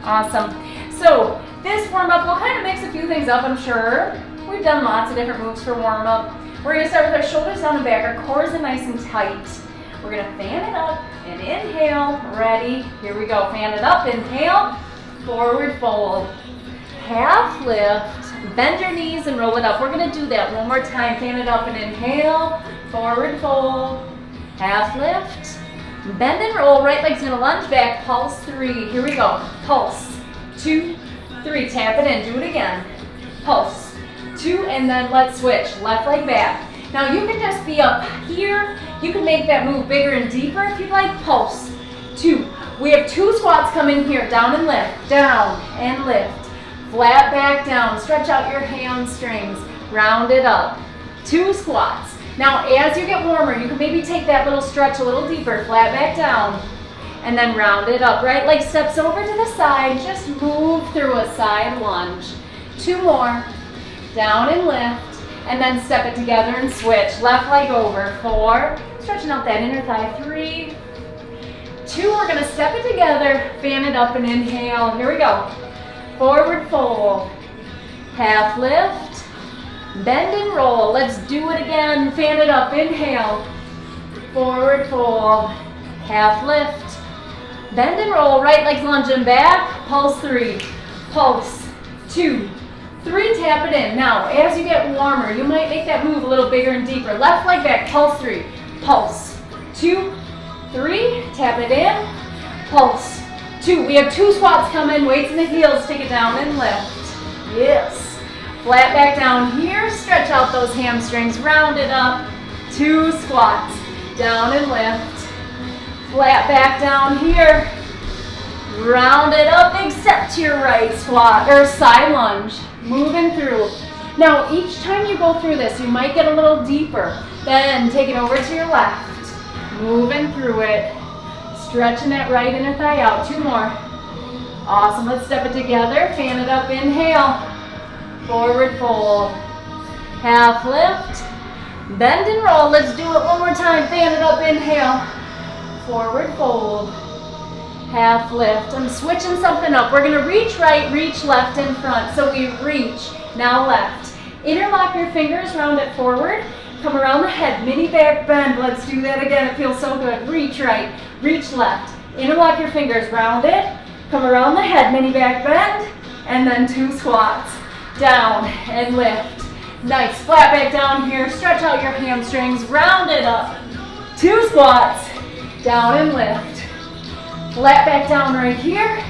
Awesome. So this warm-up, we'll kind of mix a few things up, I'm sure. We've done lots of different moves for warm-up. We're going to start with our shoulders down and back. Our core is nice and tight. We're going to fan it up and inhale. Ready? Here we go. Fan it up. Inhale. Forward fold. Half lift. Bend your knees and roll it up. We're going to do that one more time. Fan it up and inhale. Forward fold. Half lift. Bend and roll. Right leg's going to lunge back. Pulse 3. Here we go. Pulse 2, 3. Tap it in. Do it again. Pulse 2, and then let's switch. Left leg back. Now you can just be up here. You can make that move bigger and deeper if you'd like. Pulse 2. We have 2 squats coming here. Down and lift. Down and lift. Flat back down. Stretch out your hamstrings. Round it up. 2 squats. Now as you get warmer, you can maybe take that little stretch a little deeper. Flat back down. And then round it up. Right leg steps over to the side. Just move through a side lunge. 2 more. Down and lift. And then step it together and switch. Left leg over. 4. Stretching out that inner thigh. 3. 2. We're going to step it together. Fan it up and inhale. Here we go. Forward fold. Half lift. Bend and roll. Let's do it again. Fan it up. Inhale. Forward fold. Half lift. Bend and roll. Right leg's lunging back. Pulse 3. Pulse 2. 3, tap it in. Now, as you get warmer, you might make that move a little bigger and deeper. Left leg back, pulse 3. Pulse 2, 3, tap it in. Pulse 2. We have 2 squats coming. Weights in the heels. Take it down and lift. Yes. Flat back down here. Stretch out those hamstrings. Round it up. 2 squats. Down and lift. Flat back down here. Round it up. Big step to your right. Squat or side lunge. Moving through. Now, each time you go through this, you might get a little deeper. Then take it over to your left. Moving through it. Stretching that right inner thigh out. 2 more. Awesome. Let's step it together. Fan it up. Inhale. Forward fold. Half lift. Bend and roll. Let's do it one more time. Fan it up. Inhale. Forward fold. Half lift. I'm switching something up. We're going to reach right, reach left in front. So we reach, now left. Interlock your fingers, round it forward. Come around the head, mini back bend. Let's do that again. It feels so good. Reach right, reach left. Interlock your fingers, round it. Come around the head, mini back bend. And then 2 squats. Down and lift. Nice. Flat back down here. Stretch out your hamstrings. Round it up. 2 squats. Down and lift. Flat back down right here.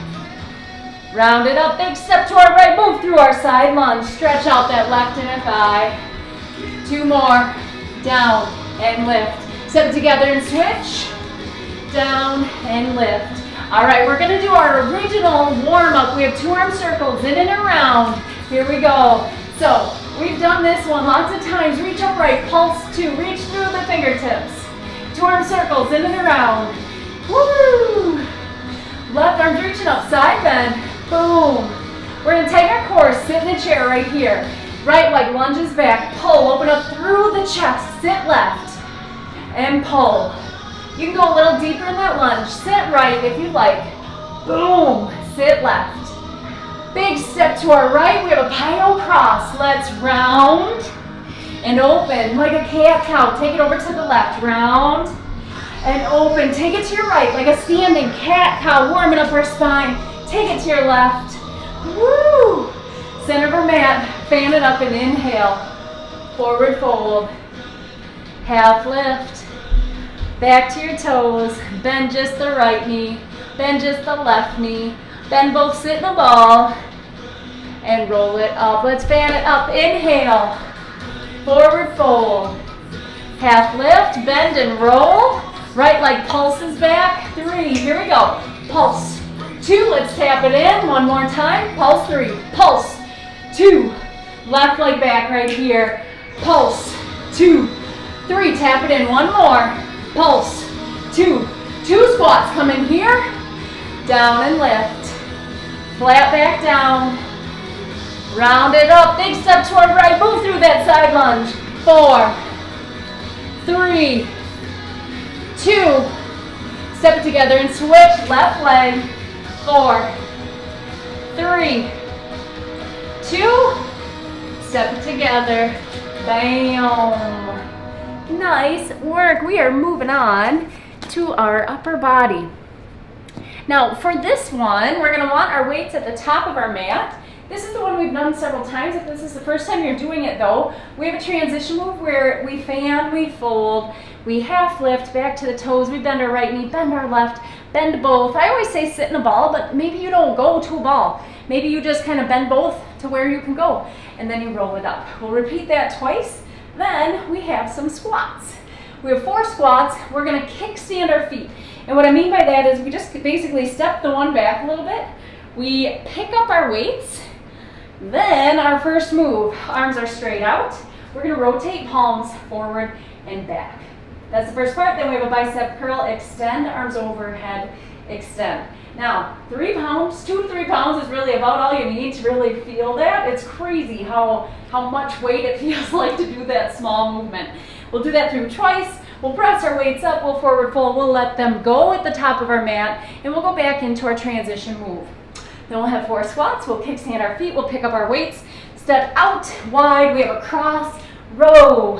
Round it up. Big step to our right. Move through our side lunge. Stretch out that left inner thigh. 2 more. Down and lift. Step together and switch. Down and lift. All right, we're going to do our original warm-up. We have 2 arm circles in and around. Here we go. So we've done this one lots of times. Reach upright. Pulse 2. Reach through the fingertips. 2 arm circles in and around. Woo! Left arm's reaching up, side bend. Boom. We're going to take our core, sit in the chair right here. Right leg lunges back, pull, open up through the chest, sit left, and pull. You can go a little deeper in that lunge. Sit right if you like. Boom. Sit left. Big step to our right. We have a PiYo cross. Let's round and open like a cat-cow. Take it over to the left. Round and open. Take it to your right like a standing cat-cow, warming up our spine. Take it to your left. Woo! Center of our mat. Fan it up and inhale. Forward fold. Half lift. Back to your toes. Bend just the right knee. Bend just the left knee. Bend both, sit in a ball. And roll it up. Let's fan it up. Inhale. Forward fold. Half lift. Bend and roll. Right leg pulses back. 3. Here we go. Pulse. 2. Let's tap it in. One more time. Pulse 3. Pulse. 2. Left leg back right here. Pulse. 2. 3. Tap it in. One more. Pulse. 2. 2 squats. Come in here. Down and lift. Flat back down. Round it up. Big step toward right. Move through that side lunge. 4. 3. 2. Step it together and switch. Left leg. 4. 3, 2, step it together. Bam. Nice work. We are moving on to our upper body. Now for this one, we're gonna want our weights at the top of our mat. This is the one we've done several times. If this is the first time you're doing it though, we have a transition move where we fan, we fold, we half lift back to the toes, we bend our right knee, bend our left, bend both. I always say sit in a ball, but maybe you don't go to a ball. Maybe you just kind of bend both to where you can go, and then you roll it up. We'll repeat that twice. Then we have some squats. We have 4 squats. We're gonna kickstand our feet. And what I mean by that is we just basically step the one back a little bit. We pick up our weights. Then our first move, arms are straight out. We're gonna rotate palms forward and back. That's the first part. Then we have a bicep curl, extend, arms overhead, extend. Now, 3 pounds, 2 to 3 pounds is really about all you need to really feel that. It's crazy how much weight it feels like to do that small movement. We'll do that through twice. We'll press our weights up, we'll forward fold, we'll let them go at the top of our mat, and we'll go back into our transition move. Then we'll have 4 squats, we'll kickstand our feet, we'll pick up our weights, step out wide, we have a cross, row,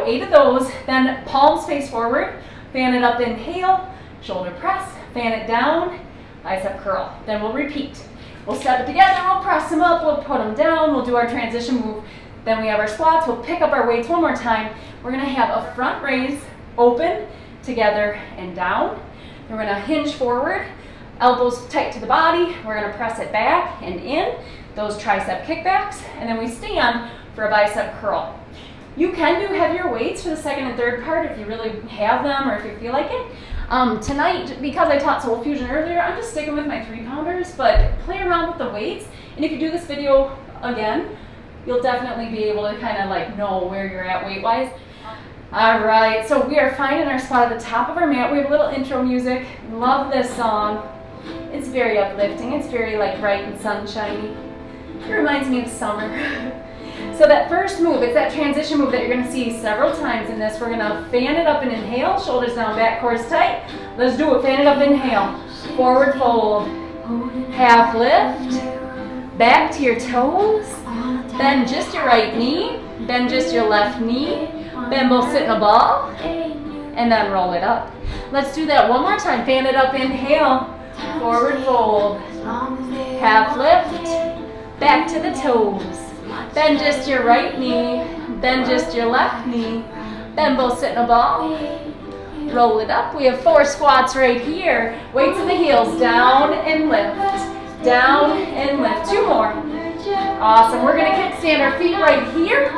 8 of those, then palms face forward, fan it up, inhale, shoulder press, fan it down, bicep curl. Then we'll repeat. We'll step it together, we'll press them up, we'll put them down, we'll do our transition move. Then we have our squats, we'll pick up our weights one more time. We're gonna have a front raise, open, together, and down. Then we're gonna hinge forward, elbows tight to the body. We're gonna press it back and in, those tricep kickbacks, and then we stand for a bicep curl. You can do heavier weights for the second and third part if you really have them or if you feel like it. Tonight, because I taught Soul Fusion earlier, I'm just sticking with my 3-pounders, but play around with the weights. And if you do this video again, you'll definitely be able to kind of like know where you're at weight-wise. All right, so we are finding our spot at the top of our mat. We have a little intro music. Love this song. It's very uplifting. It's very like bright and sunshiny. It reminds me of summer. So that first move, it's that transition move that you're gonna see several times in this. We're gonna fan it up and inhale, shoulders down, back, cores tight. Let's do it, fan it up, inhale. Forward fold, half lift, back to your toes, bend just your right knee, bend just your left knee, bend both, sit in a ball, and then roll it up. Let's do that one more time, fan it up, inhale, forward fold, half lift, back to the toes. Bend just your right knee, bend just your left knee, bend both, sit in a ball, roll it up. We have 4 squats right here. Weights in the heels, down and lift, down and lift. 2 more. Awesome. We're gonna kickstand our feet right here.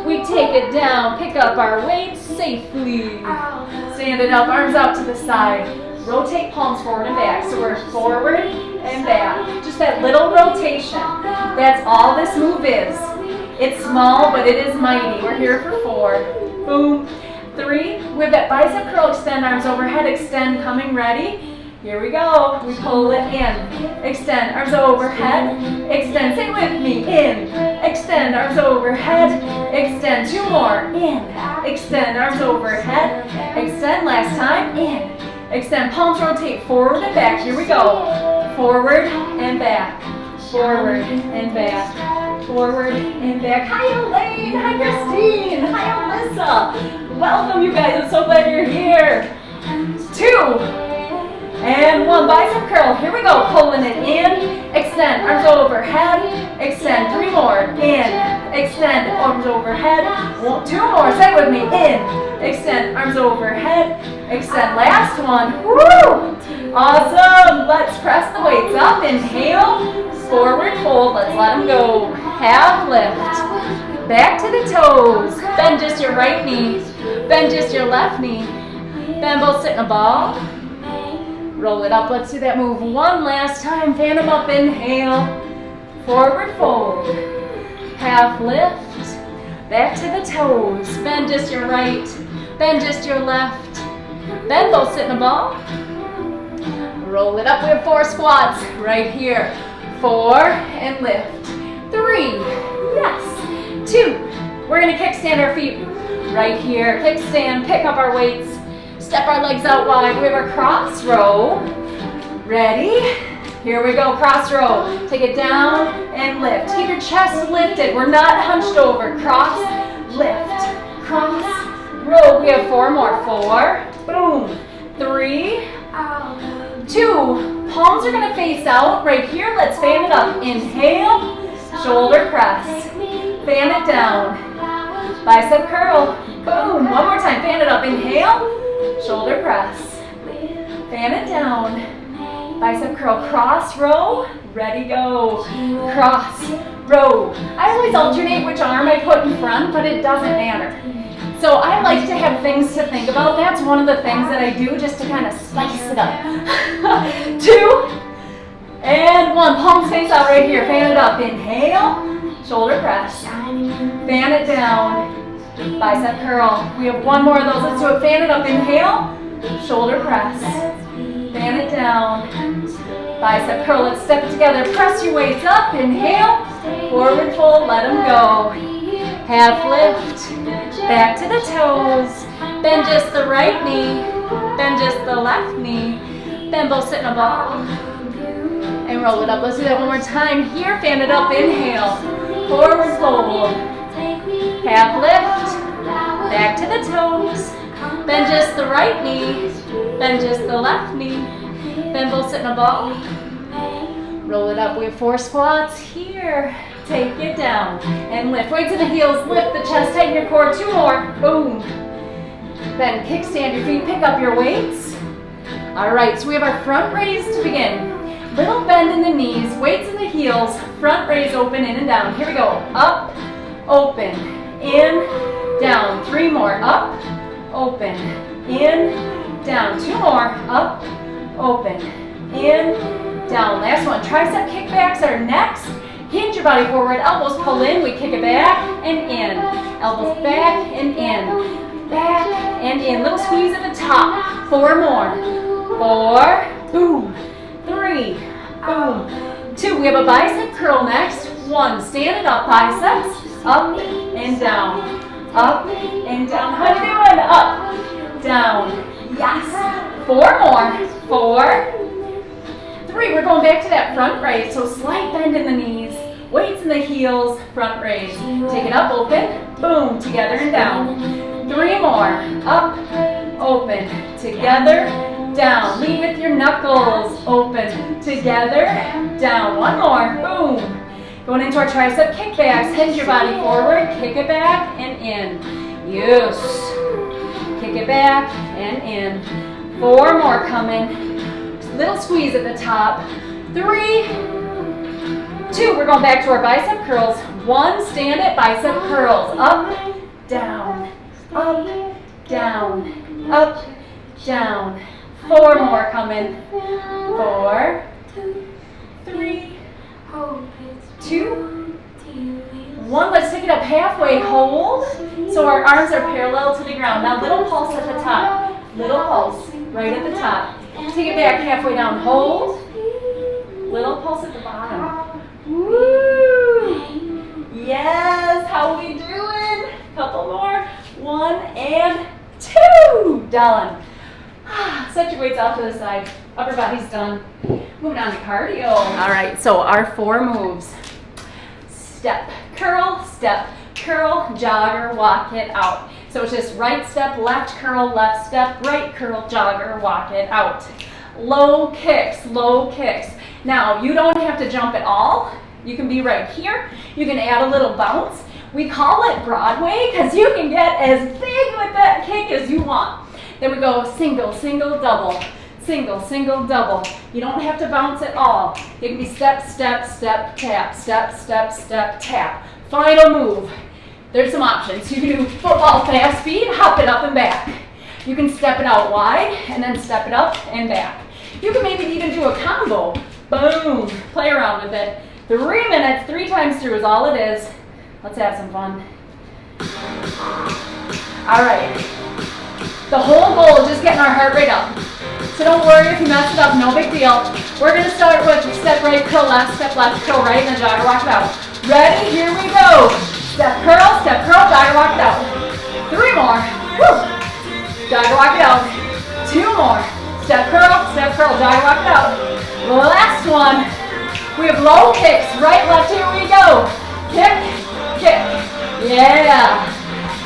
We take it down, pick up our weights safely. Stand it up, arms out to the side. Rotate palms forward and back. So we're forward and back. Just that little rotation. That's all this move is. It's small, but it is mighty. We're here for 4. Boom. 3. We have that bicep curl, extend, arms overhead, extend, coming ready. Here we go. We pull it in. Extend, arms overhead. Extend, say with me. In. Extend, arms overhead. Extend. 2 more. In. Extend, arms overhead. Extend, last time. In. Extend, palms rotate forward and back. Here we go. Forward and back. Forward and back. Forward and back. Hi Elaine. Hi Christine. Hi Alyssa. Welcome you guys. I'm so glad you're here. 2. And 1, bicep curl. Here we go. Pulling it in. Extend, arms overhead. Extend, 3 more. In. Extend, arms overhead. 2 more. Say it with me. In. Extend, arms overhead. Extend, last one. Woo! Awesome. Let's press the weights up. Inhale. Forward fold. Let's let them go. Half lift. Back to the toes. Bend just your right knee. Bend just your left knee. Bend both, sit in a ball. Roll it up. Let's do that move one last time. Fan them up. Inhale. Forward fold. Half lift. Back to the toes. Bend just your right. Bend just your left. Bend both, sit in a ball. Roll it up. We have 4 squats right here. 4 and lift. 3. Yes. 2. We're going to kickstand our feet right here. Kickstand. Pick up our weights. Step our legs out wide. We have our cross row. Ready? Here we go, cross row. Take it down and lift. Keep your chest lifted. We're not hunched over. Cross, lift, cross, row. We have 4 more. 4, boom, 3, 2. Palms are gonna face out right here. Let's fan it up. Inhale, shoulder press. Fan it down. Bicep curl. Boom. One more time. Fan it up. Inhale, shoulder press. Fan it down. Bicep curl. Cross row. Ready, go. Cross row. I always alternate which arm I put in front, but it doesn't matter. So I like to have things to think about. That's one of the things that I do just to kind of spice it up. 2 and 1. Palms face out right here. Fan it up. Inhale, shoulder press. Fan it down. Bicep curl. We have 1 more of those. Let's do it. Fan it up. Inhale, shoulder press. Fan it down. Bicep curl. Let's step it together. Press your weights up. Inhale, forward fold. Let them go. Half lift. Back to the toes. Bend just the right knee. Bend just the left knee. Bend both, sit in a ball. And roll it up. Let's do that one more time. Here, fan it up. Inhale. Forward fold. Half lift. Back to the toes. Bend just the right knee. Bend just the left knee. Bend both, sit in a ball. Roll it up. We have 4 squats here. Take it down and lift. Weights in the heels. Lift the chest. Tighten your core. 2 more. Boom. Then kickstand your feet. Pick up your weights. All right. So we have our front raise to begin. Little bend in the knees. Weights in the heels. Front raise. Open in and down. Here we go. Up. Open. In. Down. 3 more. Up. Open. In. Down. 2 more. Up. Open. In. Down. Last one. Tricep kickbacks are next. Hinge your body forward, elbows pull in, we kick it back and in. Elbows back and in. Back and in. Little squeeze at the top. 4 more. 4, boom. 3, boom. 2, we have a bicep curl next. 1, stand it up, biceps. Up and down. Up and down. How you doing? Up, down. Yes. 4 more. 4, 3, we're going back to that front raise. So slight bend in the knees, weights in the heels, front raise. Take it up, open, boom, together and down. 3 more, up, open, together, down. Lead with your knuckles, open, together, down. 1 more, boom. Going into our tricep kickbacks. Hinge your body forward, kick it back and in. Yes. Kick it back and in. 4 more coming. Little squeeze at the top. 3, 2, we're going back to our bicep curls. 1, stand it, bicep curls. Up, down, up, down, up, down. 4 more coming. 4, 3, 2, 1. Let's take it up halfway. Hold. So our arms are parallel to the ground. Now little pulse at the top. Little pulse right at the top. Take it back halfway down. Hold. Little pulse at the bottom. Woo! Yes. How we doing? Couple more. 1 and 2. Done. Set your weights off to the side. Upper body's done. Moving on to cardio. All right. So our 4 moves. Step, curl, jogger, walk it out. So it's just right step, left curl, left step, right curl, jogger, walk it out. Low kicks, low kicks. Now, you don't have to jump at all. You can be right here. You can add a little bounce. We call it Broadway because you can get as big with that kick as you want. Then we go single, single, double. Single, single, double. You don't have to bounce at all. It can be step, step, step, tap, step, step, step, tap. Final move. There's some options. You can do football fast speed, hop it up and back. You can step it out wide and then step it up and back. You can maybe even do a combo. Boom. Play around with it. 3 minutes, 3 times through is all it is. Let's have some fun. All right. The whole goal is just getting our heart rate up. So don't worry if you mess it up, no big deal. We're going to start with step right, curl left, curl right, and then jogger walk it out. Ready? Here we go. Step, curl, jogger walk it out. 3 more. Woo. Jogger walk it out. 2 more. Step, curl, jogger walk it out. Last one. low kicks, right, left, here we go. Kick, kick, yeah.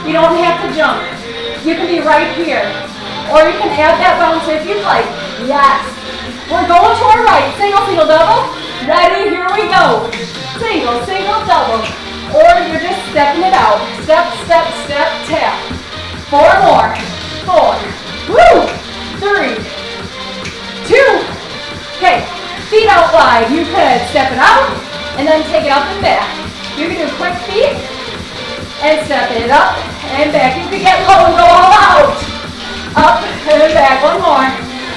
You don't have to jump. You can be right here. Or you can add that bounce if you'd like. Yes. We're going to our right. Single, single, double. Ready, here we go. Single, single, double. Or you're just stepping it out. Step, step, step, tap. 4 more. 4. Woo! 3. 2. Okay. Feet out wide. You could step it out and then take it up and back. You can do quick feet and step it up and back. You can get low and go all out. Up and back. 1 more.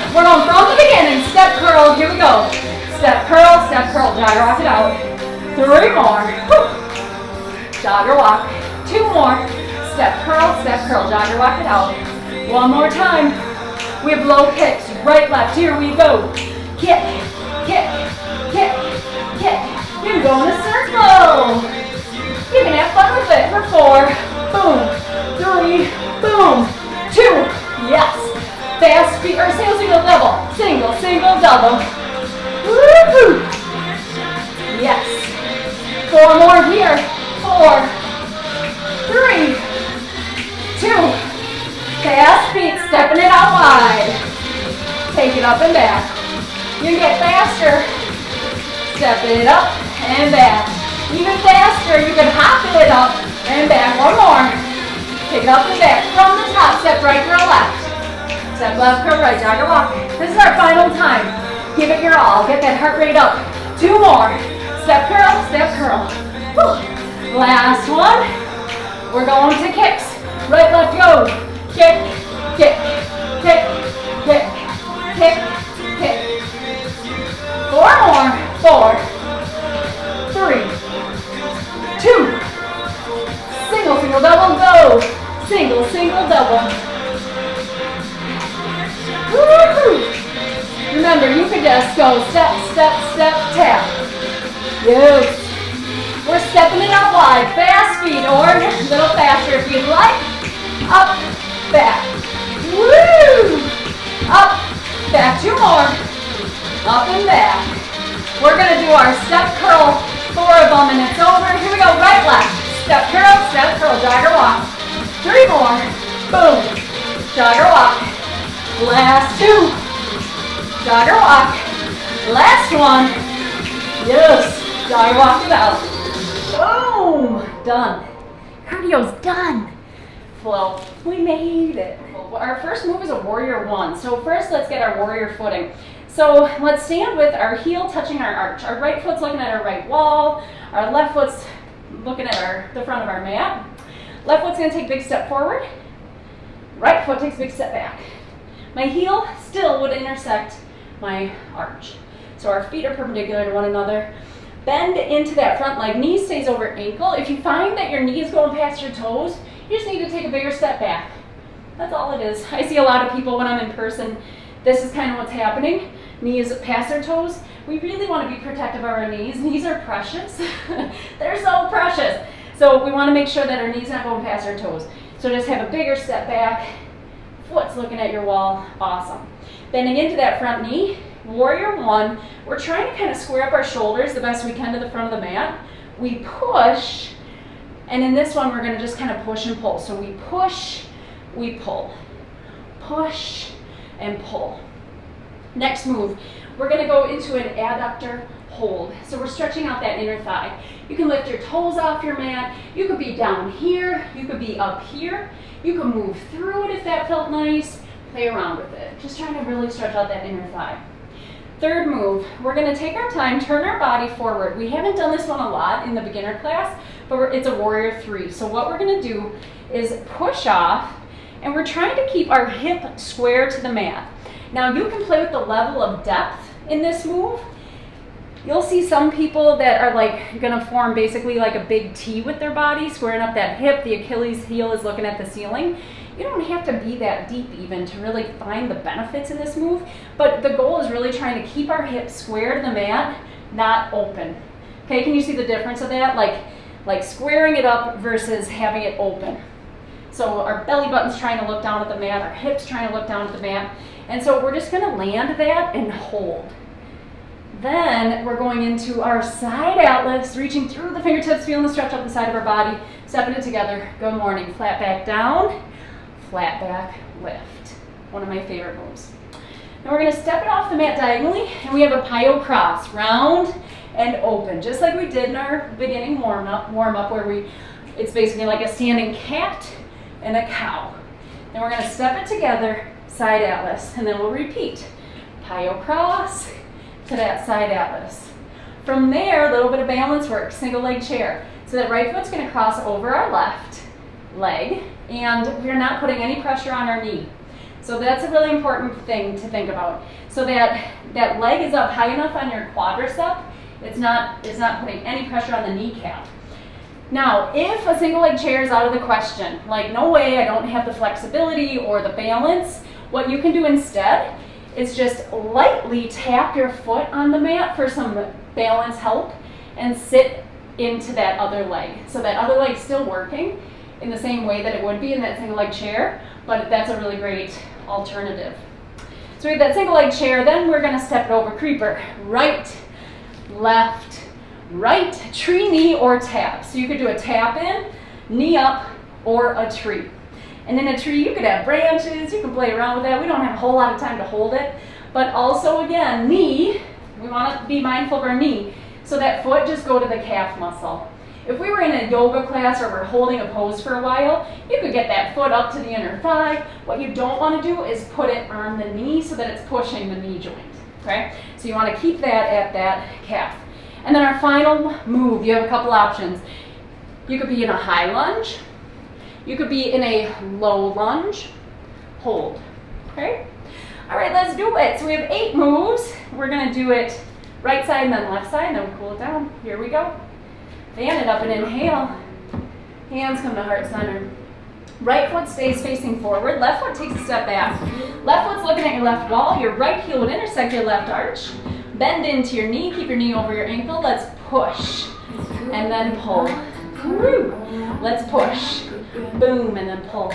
We're going from the beginning. Step curl. Here we go. Step curl, jogger walk it out. 3 more. Woo. Jogger walk. 2 more. Step curl, jogger walk it out. 1 more time. We have low kicks. Right, left. Here we go. Kick, kick, kick, kick. You can go in a circle. You can have fun with it for 4. Boom. 3. Boom. 2. Yes. Fast feet, or single, single, double. Single, single, double. Woohoo! Yes. 4 more here. 4. 3. 2. Fast feet, stepping it out wide. Take it up and back. You can get faster. Step it up and back. Even faster, you can hop it up and back. 1 more. Take it up and back. From the top, step right, curl left. Step left, curl right, jogger walk. This is our final time. Give it your all. Get that heart rate up. 2 more. Step curl, step curl. Whew. Last one. We're going to kicks. Right, left, go. Kick, kick, kick, kick, kick, kick. 4 more. 4. 3. 2. Single, single, double, go. Single, single, double. Woo-hoo. Remember, you could just go step, step, step, tap. Yes. We're stepping it out wide. Fast feet or a little faster if you'd like. Up, back. Woo! Up, back. 2 more. Up and back. We're going to do our step curl, 4 of them, and it's over. Here we go. Right, left. Step curl, jogger walk. 3 more. Boom. Jogger walk. Last 2. Jogger walk. Last 1. Yes. Jogger walk it out. Boom. Done. Cardio's done. Flow. We made it. Our first move is a warrior 1. So first let's get our warrior footing. So let's stand with our heel touching our arch. Our right foot's looking at our right wall. Our left foot's looking at the front of our mat. Left foot's going to take a big step forward. Right foot takes a big step back. My heel still would intersect my arch. So our feet are perpendicular to one another. Bend into that front leg. Knee stays over ankle. If you find that your knee is going past your toes, you just need to take a bigger step back. That's all it is. I see a lot of people when I'm in person, this is kind of what's happening. Knees past their toes. We really want to be protective of our knees. Knees are precious. They're so precious. So we want to make sure that our knees not going past our toes. So just have a bigger step back. Foot's looking at your wall. Awesome. Bending into that front knee. Warrior 1. We're trying to kind of square up our shoulders the best we can to the front of the mat. We push, and in this one we're going to just kind of push and pull. So we push, we pull. Push and pull. Next move, we're going to go into an adductor hold. So we're stretching out that inner thigh. You can lift your toes off your mat. You could be down here. You could be up here. You can move through it if that felt nice. Play around with it. Just trying to really stretch out that inner thigh. Third move, we're going to take our time, turn our body forward. We haven't done this one a lot in the beginner class, but it's a warrior 3. So what we're going to do is push off, and we're trying to keep our hip square to the mat. Now you can play with the level of depth in this move. You'll see some people that are like going to form basically like a big T with their body, squaring up that hip. The Achilles heel is looking at the ceiling. You don't have to be that deep even to really find the benefits in this move, but the goal is really trying to keep our hips square to the mat, not open. Okay, can you see the difference of that? Like squaring it up versus having it open. So our belly button's trying to look down at the mat, our hips trying to look down at the mat. And so we're just going to land that and hold. Then we're going into our side atlas, reaching through the fingertips, feeling the stretch up the side of our body, stepping it together. Good morning. Flat back down, flat back lift. One of my favorite moves. Now we're going to step it off the mat diagonally, and we have a PiYo cross, round and open, just like we did in our beginning warm up where it's basically like a standing cat and a cow. Then we're going to step it together, side atlas, and then we'll repeat. PiYo cross to that side atlas. From there, a little bit of balance work, single leg chair. So that right foot's going to cross over our left leg, and we're not putting any pressure on our knee. So that's a really important thing to think about. So that leg is up high enough on your quadricep, it's not putting any pressure on the kneecap. Now, if a single leg chair is out of the question, like no way, I don't have the flexibility or the balance, what you can do instead is just lightly tap your foot on the mat for some balance help and sit into that other leg. So that other leg's still working in the same way that it would be in that single leg chair, but that's a really great alternative. So we have that single leg chair, then we're gonna step it over creeper. Right, left, right, tree, knee, or tap. So you could do a tap in, knee up, or a tree. And in a tree, you could have branches, you can play around with that. We don't have a whole lot of time to hold it. But also, again, knee, we want to be mindful of our knee. So that foot, just go to the calf muscle. If we were in a yoga class or we're holding a pose for a while, you could get that foot up to the inner thigh. What you don't want to do is put it on the knee so that it's pushing the knee joint. Okay? So you want to keep that at that calf. And then our final move, you have a couple options. You could be in a high lunge. You could be in a low lunge, hold, okay? All right, let's do it. So we have 8 moves. We're gonna do it right side and then left side, and then we'll cool it down. Here we go. Fan it up and inhale. Hands come to heart center. Right foot stays facing forward. Left foot takes a step back. Left foot's looking at your left wall. Your right heel would intersect your left arch. Bend into your knee. Keep your knee over your ankle. Let's push and then pull. Woo. Let's push. Boom, and then pull.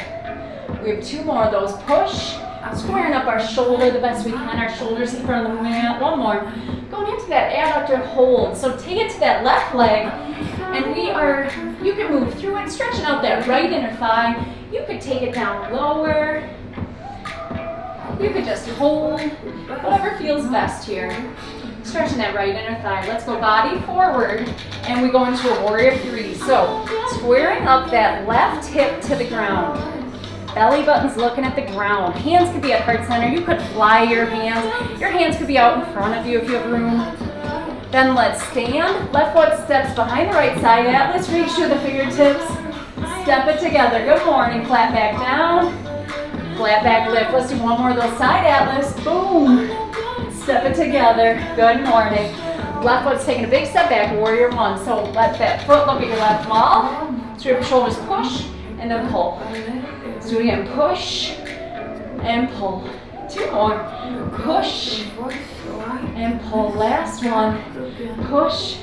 We have 2 more of those. Push, squaring up our shoulder the best we can. Our shoulders in front of the mat. 1 more. Going into that adductor hold. So take it to that left leg, and you can move through it, stretching out that right inner thigh. You could take it down lower. You could just hold, whatever feels best here. Stretching that right inner thigh. Let's go body forward, and we go into a warrior 3. So squaring up that left hip to the ground. Belly button's looking at the ground. Hands could be at heart center. You could fly your hands. Your hands could be out in front of you if you have room. Then let's stand. Left foot steps behind the right side atlas. Reach through the fingertips. Step it together. Good morning. Flat back down. Flat back lift. Let's do 1 more of those side atlas. Boom. Step it together. Good morning. Left foot's taking a big step back, warrior 1. So let that foot look at your left wall. Straight your shoulders, push, and then pull. Let's do it again. Push and pull. 2 more. Push and pull. Last one. Push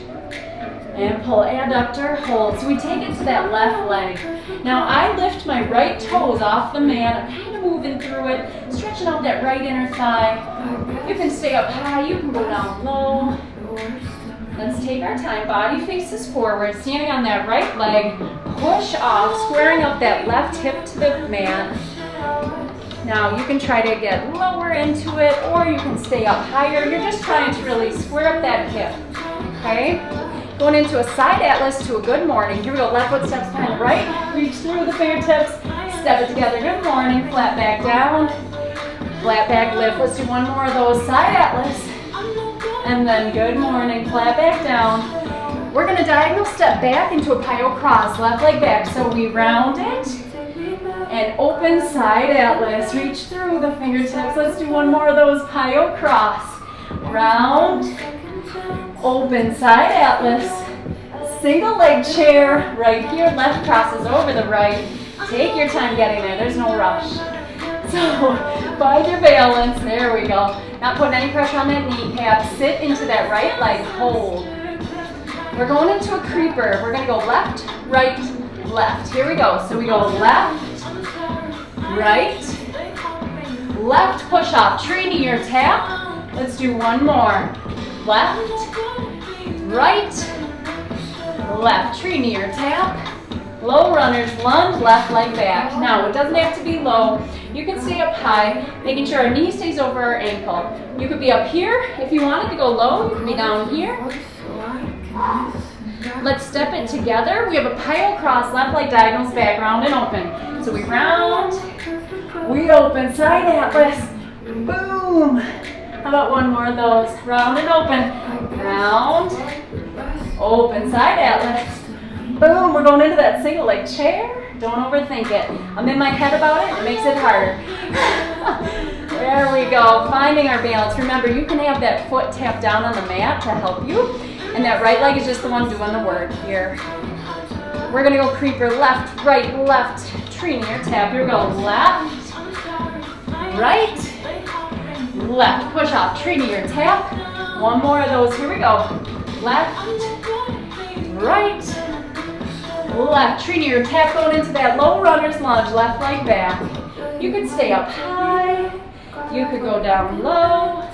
and pull. Adductor, hold. So we take it to that left leg. Now I lift my right toes off the mat. I'm kind of moving through it, stretching out that right inner thigh. You can stay up high, you can go down low. Let's take our time. Body faces forward, standing on that right leg. Push off, squaring up that left hip to the mat. Now you can try to get lower into it, or you can stay up higher. You're just trying to really square up that hip, okay? Going into a side atlas to a good morning. Here we go, left foot steps behind the right. Reach through the fingertips, step it together. Good morning, flat back down. Flat back lift. Let's do 1 more of those, side atlas. And then good morning, flat back down. We're gonna diagonal step back into a PiYo cross, left leg back. So we round it and open side atlas. Reach through the fingertips. Let's do 1 more of those, PiYo cross. Round, open side atlas. Single leg chair right here. Left crosses over the right. Take your time getting there. There's no rush. So find your balance. There we go. Not putting any pressure on that kneecap. Sit into that right leg. Hold. We're going into a creeper. We're going to go left, right, left. Here we go. So we go left, right, left push off. Tree, knee, or tap. Let's do 1 more. left, right, left. Tree near tap. Low runners lunge, left leg back. Now, it doesn't have to be low. You can stay up high, making sure our knee stays over our ankle. You could be up here. If you wanted to go low, you could be down here. Let's step it together. We have a PiYo cross, left leg diagonals back, round and open. So we round, we open, side atlas, boom. How about one more of those? Round and open, round, open, side atlas. Boom, we're going into that single leg chair. Don't overthink it. I'm in my head about it, it makes it harder. There we go, finding our balance. Remember, you can have that foot tapped down on the mat to help you, and that right leg is just the one doing the work here. We're gonna go creeper left, left, tree near tap. Here we go, left, right, left, push off, tree near tap. One more of those, here we go. Left, right, left, tree near tap, going into that low runner's lunge, left leg back. You could stay up high, you could go down low.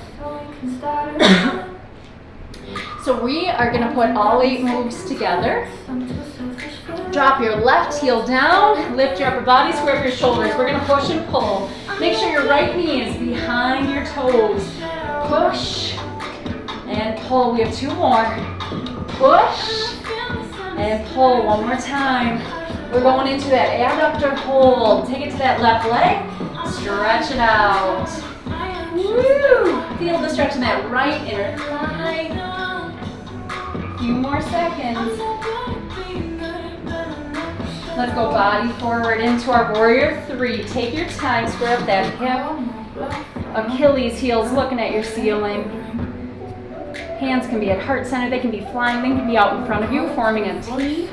So we are gonna put all 8 moves together. Drop your left heel down, lift your upper body, square up your shoulders. We're gonna push and pull. Make sure your right knee is behind your toes. Push and pull. We have 2 more. Push and pull one more time. We're going into that adductor hold. Take it to that left leg. Stretch it out. Woo! Feel the stretch in that right inner thigh. Few more seconds. Let's go body forward into our warrior 3. Take your time, square up that hip. Achilles heels looking at your ceiling. Hands can be at heart center, they can be flying, they can be out in front of you, forming a T.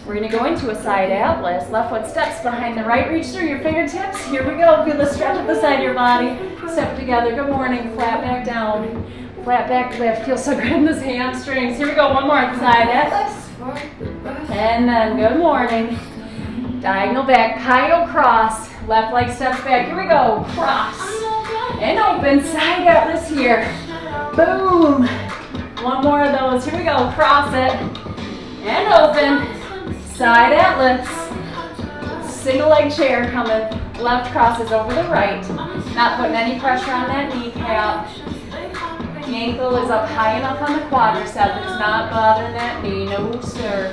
We're gonna go into a side atlas. Left foot steps behind the right, reach through your fingertips. Here we go, feel the stretch at the side of your body. Step together, good morning, flat back down. Flat back lift, feels so good in those hamstrings. Here we go, one more, side atlas. And then good morning. Diagonal back, PiYo cross. Left leg steps back, here we go, cross. And open, side atlas here. Boom. One more of those, here we go, cross it. And open. Side atlas, single leg chair coming, left crosses over the right, not putting any pressure on that kneecap. The ankle is up high enough on the quadricep, it's not bothering that knee, no sir.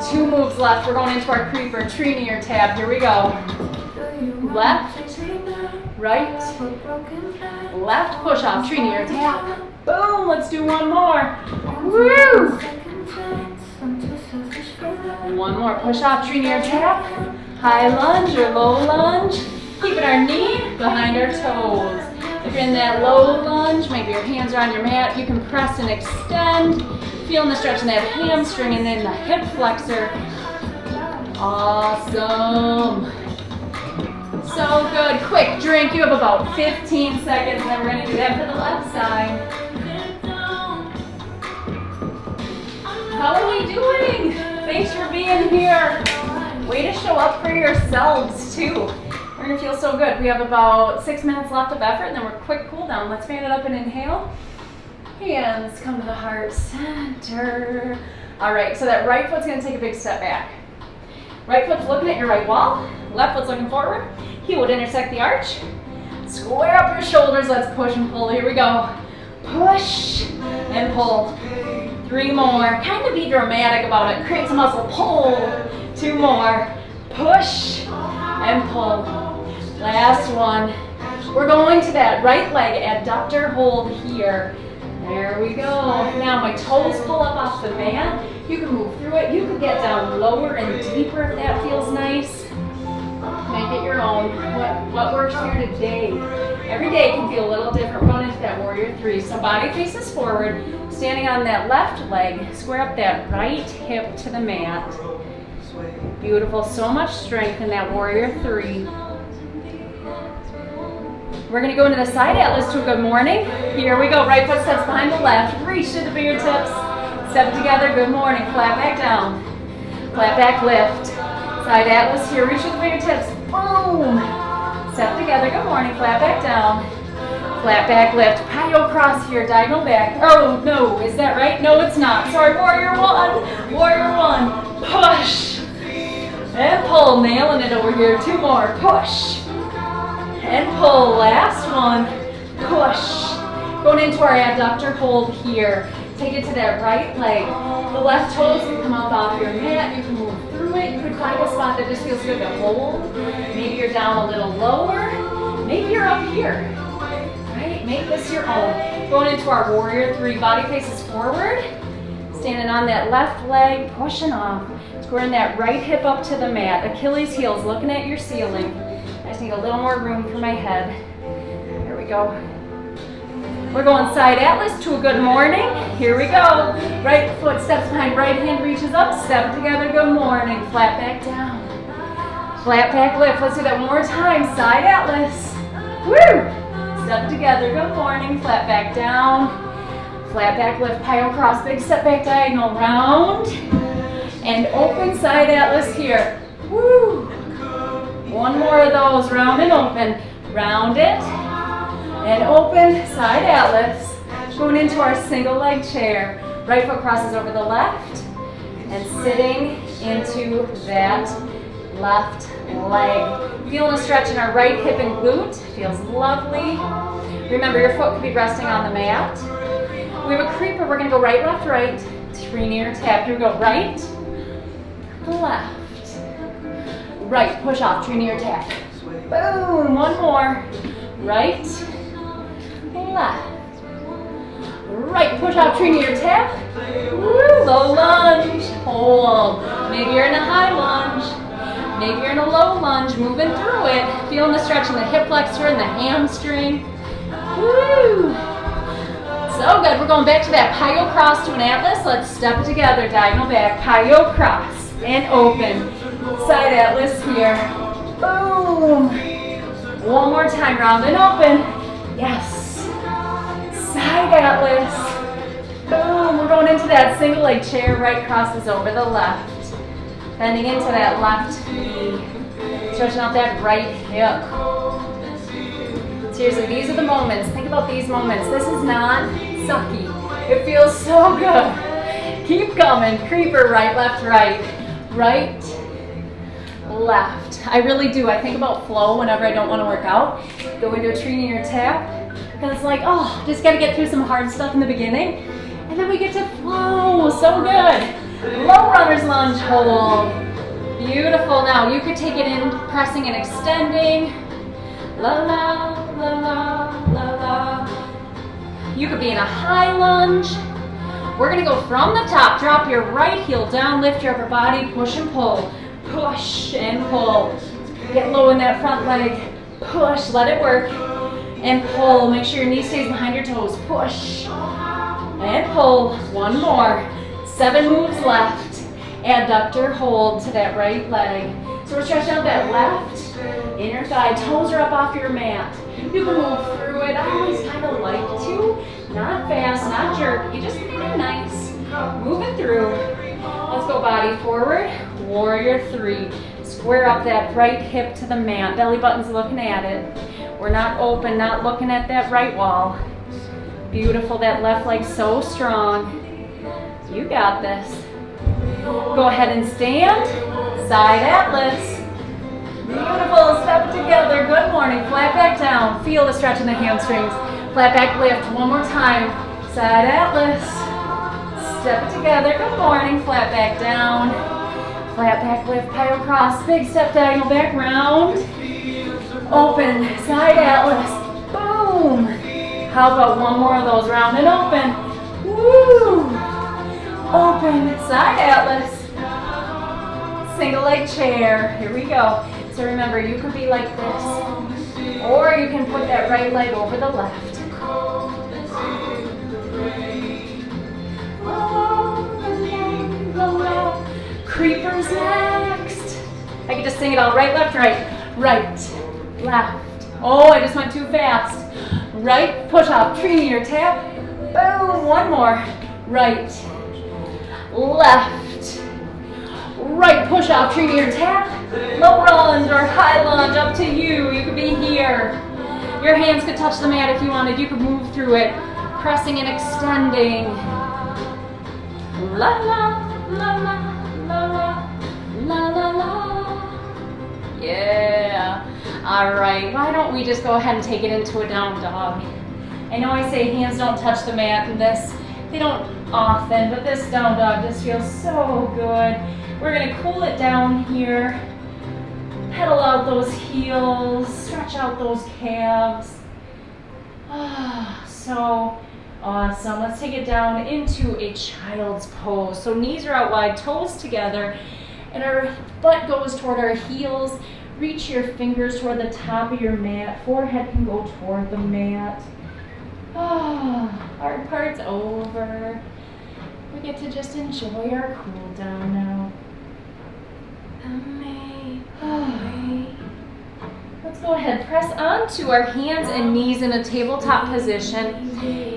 2 moves left, we're going into our creeper, tree near tap, here we go. Left, right, left, push off, tree near tap. Boom, let's do one more. Woo! One more, push off, tree near tap. High lunge or low lunge. Keeping our knee behind our toes. If you're in that low lunge, maybe your hands are on your mat, you can press and extend. Feeling the stretch in that hamstring and then the hip flexor. Awesome. So good. Quick drink. You have about 15 seconds, and then we're going to do that for the left side. How are we doing? Thanks for being here. Way to show up for yourselves, too. We're going to feel so good. We have about 6 minutes left of effort, and then we're quick cool down. Let's fan it up and inhale. Hands come to the heart center. All right, so that right foot's going to take a big step back. Right foot's looking at your right wall. Left foot's looking forward. Heel would intersect the arch. Square up your shoulders. Let's push and pull. Here we go. Push and pull. 3 more. Kind of be dramatic about it. Create some muscle. Pull. 2 more. Push and pull. Last one. We're going to that right leg adductor hold here. There we go. Now my toes pull up off the mat. You can move through it. You can get down lower and deeper if that feels nice. Make it your own. What works for you today? Every day can feel a little different. We're going into that warrior 3. So body faces forward. Standing on that left leg. Square up that right hip to the mat. Beautiful. So much strength in that warrior 3. We're going to go into the side atlas to a good morning. Here we go. Right foot steps behind the left. Reach to the fingertips. Step together. Good morning. Flat back down. Flat back lift. Side atlas here. Reach to the fingertips. Boom. Step together. Good morning. Flat back down. Flat back lift. PiYo cross here, diagonal back. Oh, no, is that right? No, it's not. Sorry, warrior one. Warrior one. Push. And pull, nailing it over here. 2 more. Push. And pull. Last one. Push. Going into our abductor hold here. Take it to that right leg. The left toes can come up off your mat. You can move through it. You can find a spot that just feels good to hold. Maybe you're down a little lower. Maybe you're up here. Right? Make this your own. Going into our warrior 3. Body faces forward. Standing on that left leg, pushing off. Squaring that right hip up to the mat. Achilles heels looking at your ceiling. I just need a little more room for my head. Here we go. We're going side atlas to a good morning. Here we go. Right foot steps behind, right hand reaches up. Step together, good morning. Flat back down. Flat back lift. Let's do that one more time. Side atlas. Woo! Step together, good morning. Flat back down. Flat back lift, PiYo cross. Big step back diagonal round. And open side atlas here. Woo! One more of those. Round and open. Round it. And open, side atlas. Going into our single leg chair. Right foot crosses over the left. And sitting into that left leg. Feeling a stretch in our right hip and glute. Feels lovely. Remember, your foot could be resting on the mat. We have a creeper. We're going to go right, left, right. Tree near tap. Here we go. Right, left. Right, push off. Tree near tap. Boom. One more. Right, left. Right, push off, tree near tap. Woo, low lunge. Hold. Maybe you're in a high lunge. Maybe you're in a low lunge. Moving through it. Feeling the stretch in the hip flexor and the hamstring. Woo. So good. We're going back to that PiYo cross to an atlas. Let's step it together. Diagonal back. PiYo cross. And open. Side atlas here. Boom. One more time. Round and open. Yes. Side atlas. Boom. We're going into that single leg chair. Right crosses over the left. Bending into that left knee. Stretching out that right hip. Seriously, these are the moments. Think about these moments. This is not sucky. It feels so good. Keep coming. Creeper, right, left, right. Right, left. I really do. I think about flow whenever I don't want to work out. Go into a tree near tap. Because it's like, oh, just got to get through some hard stuff in the beginning. And then we get to flow. So good. Low runner's lunge hold. Beautiful. Now you could take it in, pressing and extending. La la, la la, la la. You could be in a high lunge. We're gonna go from the top, drop your right heel down, lift your upper body, push and pull. Push and pull. Get low in that front leg. Push, let it work. And pull, make sure your knee stays behind your toes. Push and pull. One more. 7 moves left. Adductor hold to that right leg. So we're stretching out that left inner thigh. Toes are up off your mat. You can move through it. I always kind of like to. Not fast, not jerk. You just kind of nice. Move it through. Let's go body forward. Warrior 3. Square up that right hip to the mat. Belly button's looking at it. We're not open, not looking at that right wall. Beautiful. That left leg so strong. You got this. Go ahead and stand. Side atlas. Beautiful. Step it together. Good morning. Flat back down. Feel the stretch in the hamstrings. Flat back lift. One more time. Side atlas. Step it together. Good morning. Flat back down. Flat back lift. PiYo cross. Big step diagonal back round. Open. Side atlas. Boom. How about one more of those? Round and open. Woo. Open. Side atlas. Single leg chair. Here we go. So remember, you could be like this, or you can put that right leg over the left. Creepers next. I can just sing it all. Right, left, right. Right, left. Oh, I just went too fast. Right, push off, tree near tap. Boom, one more. Right, left. Right, push off, tree near tap. Low lunge or high lunge, up to you. You could be here. Your hands could touch the mat if you wanted. You could move through it, pressing and extending. La la, la la, la la, la la la. Yeah. All right, why don't we just go ahead and take it into a down dog. I know I say hands don't touch the mat and this, they don't often, but this down dog just feels so good. We're gonna cool it down here. Pedal out those heels, stretch out those calves. Ah, so awesome. Let's take it down into a child's pose. So knees are out wide, toes together, and our butt goes toward our heels. Reach your fingers toward the top of your mat. Forehead can go toward the mat. Ah, hard part's over. We get to just enjoy our cool down now. Let's go ahead, press onto our hands and knees in a tabletop position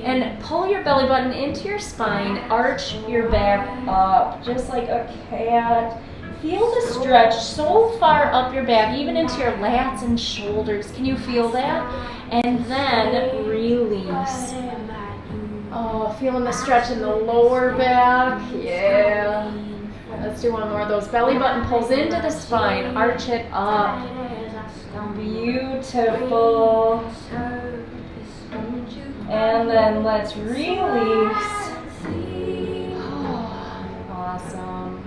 and pull your belly button into your spine, arch your back up just like a cat. Feel the stretch so far up your back, even into your lats and shoulders. Can you feel that? And then release. Oh, feeling the stretch in the lower back. Yeah. Let's do one more of those. Belly button pulls into the spine, arch it up. Beautiful. And then let's release. Oh, awesome.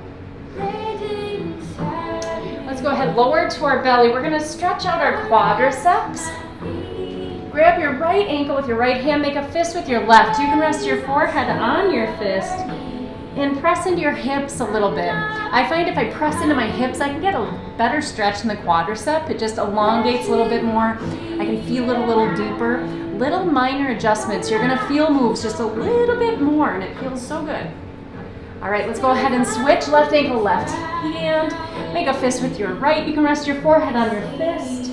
Let's go ahead, lower to our belly. We're gonna stretch out our quadriceps. Grab your right ankle with your right hand, make a fist with your left. You can rest your forehead on your fist and press into your hips a little bit. I find if I press into my hips, I can get a better stretch in the quadricep. It just elongates a little bit more. I can feel it a little deeper. Little minor adjustments. You're gonna feel moves just a little bit more and it feels so good. All right, let's go ahead and switch. Left ankle, left hand. Make a fist with your right. You can rest your forehead on your fist.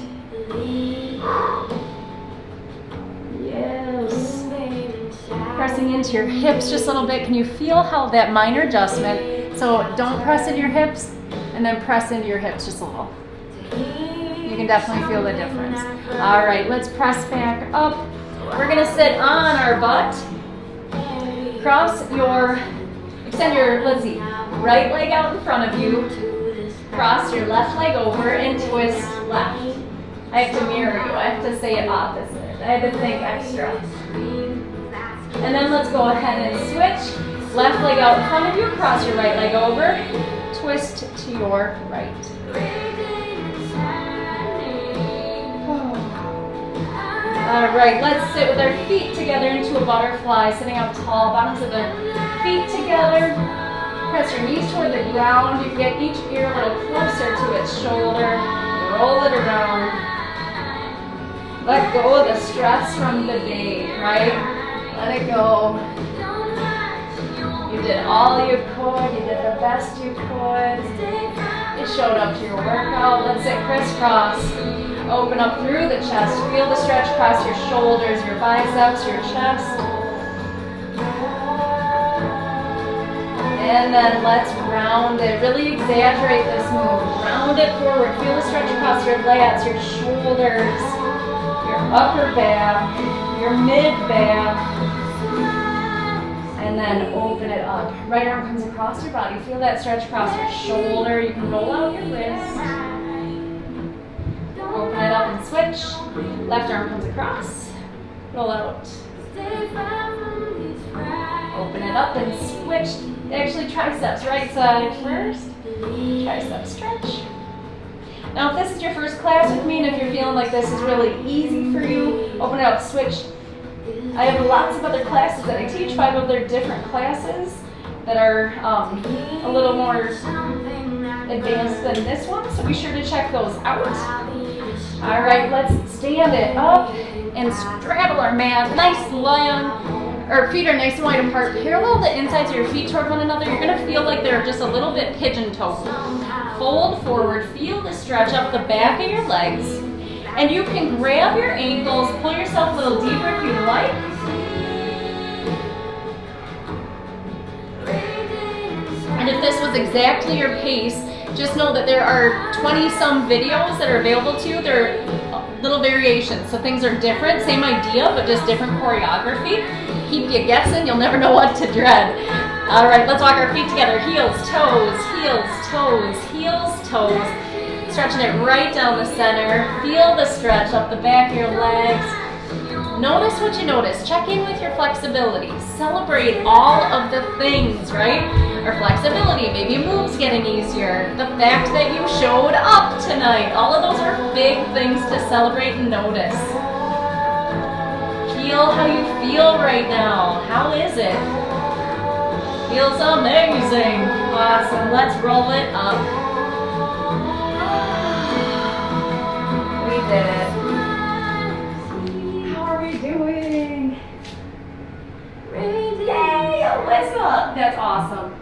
Yes. Pressing into your hips just a little bit. Can you feel how that minor adjustment, so don't press into your hips and then press into your hips just a little. You can definitely feel the difference. All right, let's press back up. We're gonna sit on our butt. Extend your, let's see, right leg out in front of you. Cross your left leg over and twist left. I have to mirror you. I have to say it opposite. I had to think extra. And then let's go ahead and switch. Left leg out in front of you, cross your right leg over, twist to your right. All right, let's sit with our feet together into a butterfly, sitting up tall, bottoms of the feet together. Press your knees toward the ground. You get each ear a little closer to its shoulder. Roll it around. Let go of the stress from the day, right? Let it go. You did all you could. You did the best you could. You showed up to your workout. Let's sit crisscross. Open up through the chest. Feel the stretch across your shoulders, your biceps, your chest. And then let's round it. Really exaggerate this move. Round it forward. Feel the stretch across your lats, your shoulders, your upper back, your mid back. And then open it up. Right arm comes across your body. Feel that stretch across your shoulder. You can roll out your wrist. Open it up and switch. Left arm comes across. Roll out. Open it up and switch. Actually, triceps. Right side first. Tricep stretch. Now, if this is your first class with me, and if you're feeling like this is really easy for you, open it up, switch. I have lots of other classes that I teach, 5 other different classes that are a little more advanced than this one, so be sure to check those out. All right, let's stand it up and straddle our mat. Nice long, our feet are nice and wide apart. Parallel the insides of your feet toward one another. You're gonna feel like they're just a little bit pigeon-toed. Fold forward, feel the stretch up the back of your legs. And you can grab your ankles, pull yourself a little deeper if you'd like. And if this was exactly your pace, just know that there are 20-some videos that are available to you. They're little variations. So things are different, same idea, but just different choreography. Keep you guessing, you'll never know what to dread. All right, let's walk our feet together. Heels, toes, heels, toes, heels, toes. Stretching it right down the center. Feel the stretch up the back of your legs. Notice what you notice. Check in with your flexibility. Celebrate all of the things, right? Our flexibility, maybe your moves getting easier. The fact that you showed up tonight. All of those are big things to celebrate and notice. Feel how you feel right now. How is it? Feels amazing. Awesome. Let's roll it up. We did it. Doing? Yay, Alyssa! That's awesome.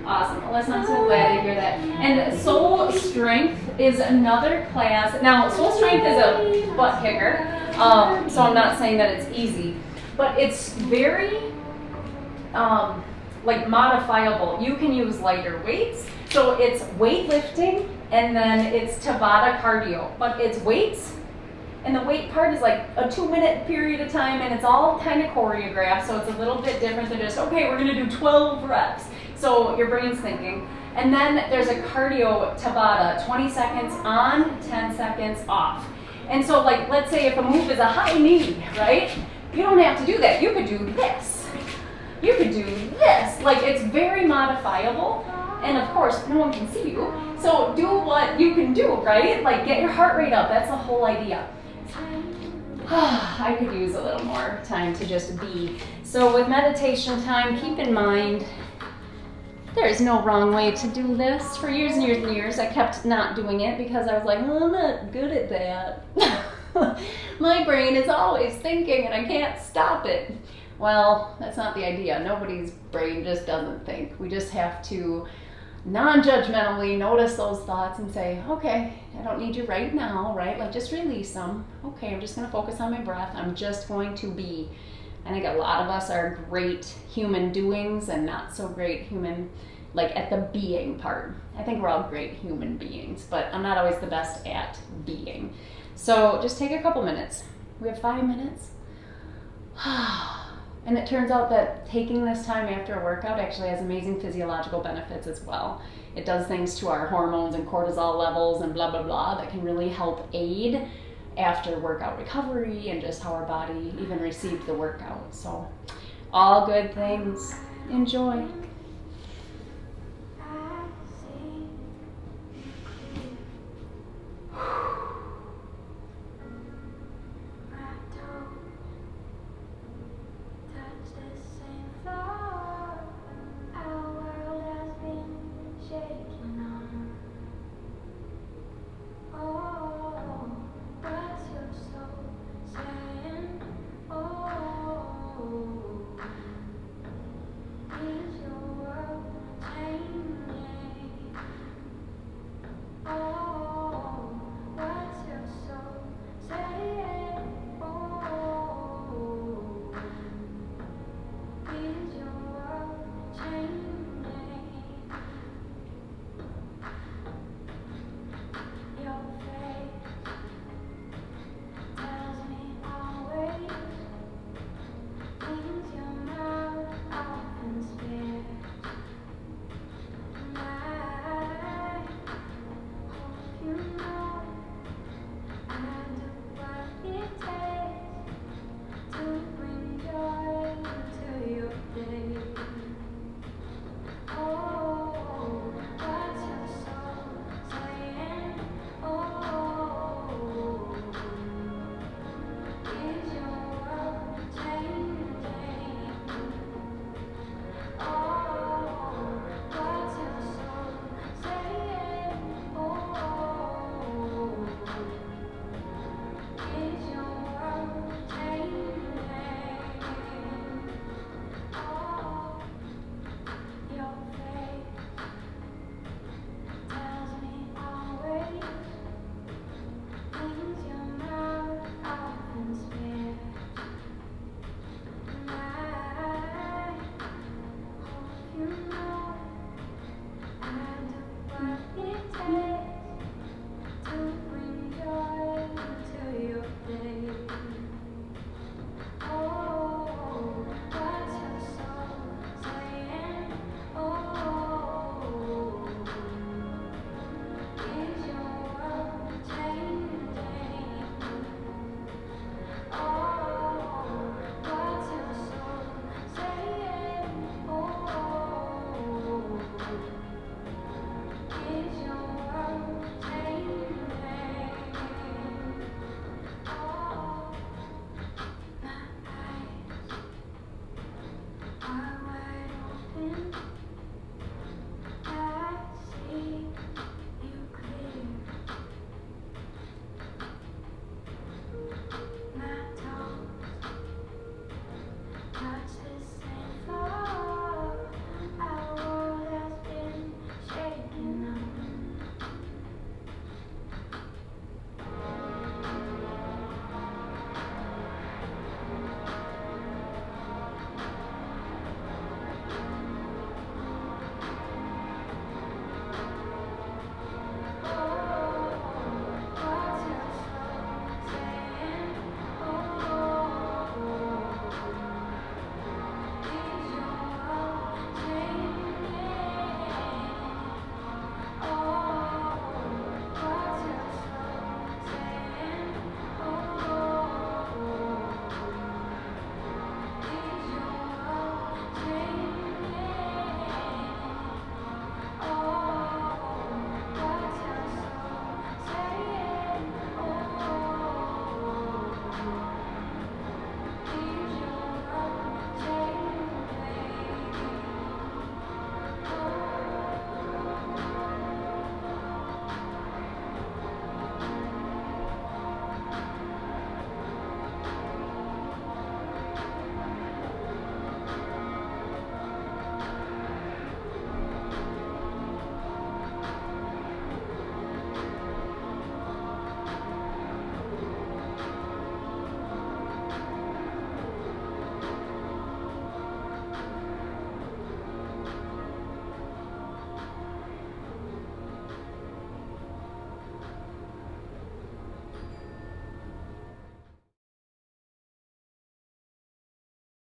Awesome. Alyssa, I'm so glad to hear that. And Soul Strength is another class. Now, Soul Strength is a butt kicker, so I'm not saying that it's easy, but it's very like modifiable. You can use lighter weights. So it's weightlifting and then it's Tabata cardio, but it's weights. And the weight part is like a 2-minute period of time, and it's all kind of choreographed, so it's a little bit different than just, okay, we're gonna do 12 reps. So your brain's thinking. And then there's a cardio Tabata, 20 seconds on, 10 seconds off. And so like, let's say if a move is a high knee, right? You don't have to do that. You could do this. You could do this. Like, it's very modifiable. And of course, no one can see you. So do what you can do, right? Like, get your heart rate up. That's the whole idea. I could use a little more time to just be. So with meditation time, keep in mind, there's no wrong way to do this. For years and years and years, I kept not doing it because I was like, well, I'm not good at that. My brain is always thinking and I can't stop it. Well, that's not the idea. Nobody's brain just doesn't think. We just have to non-judgmentally notice those thoughts and say, okay, I don't need you right now, right? Like, just release them. Okay, I'm just going to focus on my breath. I'm just going to be. I think a lot of us are great human doings and not so great human, like at the being part. I think we're all great human beings, but I'm not always the best at being. So just take a couple minutes. We have 5 minutes. And it turns out that taking this time after a workout actually has amazing physiological benefits as well. It does things to our hormones and cortisol levels and blah, blah, blah that can really help aid after workout recovery and just how our body even received the workout. So all good things. Enjoy.